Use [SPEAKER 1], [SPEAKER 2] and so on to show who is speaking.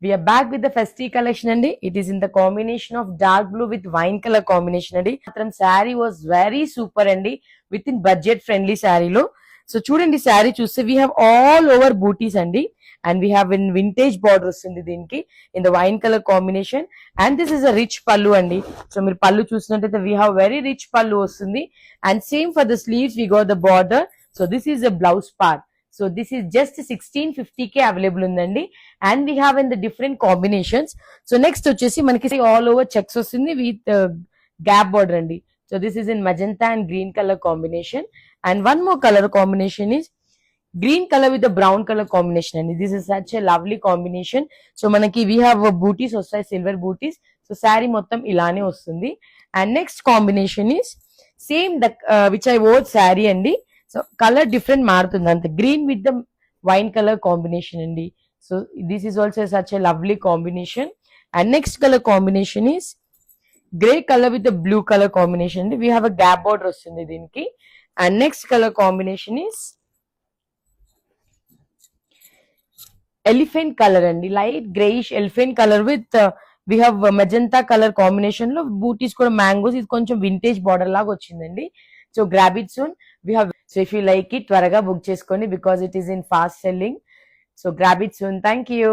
[SPEAKER 1] We are back with the festive collection అండి. It is in the combination of dark blue with wine color combination అండి. మాత్రం sari was very super అండి. With in budget friendly శారీలో. So చూడండి శారీ చూస్తే we have all over బూటీస్ అండి. And we have in vintage border వస్తుంది దీనికి in the wine colour combination. And this is a rich పళ్ళు అండి. సో మీరు పళ్ళు చూసినట్టయితే వీ హ్యావ్ వెరీ రిచ్ పళ్ళు వస్తుంది. And same for the sleeves we go the border. So this is the blouse part. So this is just 1650 available ఉందండి. And we have in the different combinations. So next వచ్చేసి మనకి all over checks వస్తుంది with gap border అండి. So this is in magenta and green colour combination. And one more colour combination is green colour with brown colour combination అండి. This is such a lovely combination. So మనకి we have booties వస్తాయి, silver booties. So sari మొత్తం ఇలానే వస్తుంది. And next combination is same the which I wore sari అండి. So colour different మారుతుంది అంతే. Green with the wine colour combination అండి. So this is also such a lovely combination. And next colour combination is grey colour with the blue colour combination అండి. We have a gap border వస్తుంది దీనికి. And next colour combination is elephant colour అండి. Light greyish elephant colour with we have magenta colour combination లో బూటీస్ కూడా mangoes. ఇది కొంచెం vintage border లాగా వచ్చిందండి. So grab it soon. We have, so if you like it త్వరగా book చేసుకోండి because it is in fast selling. So grab it soon. Thank you.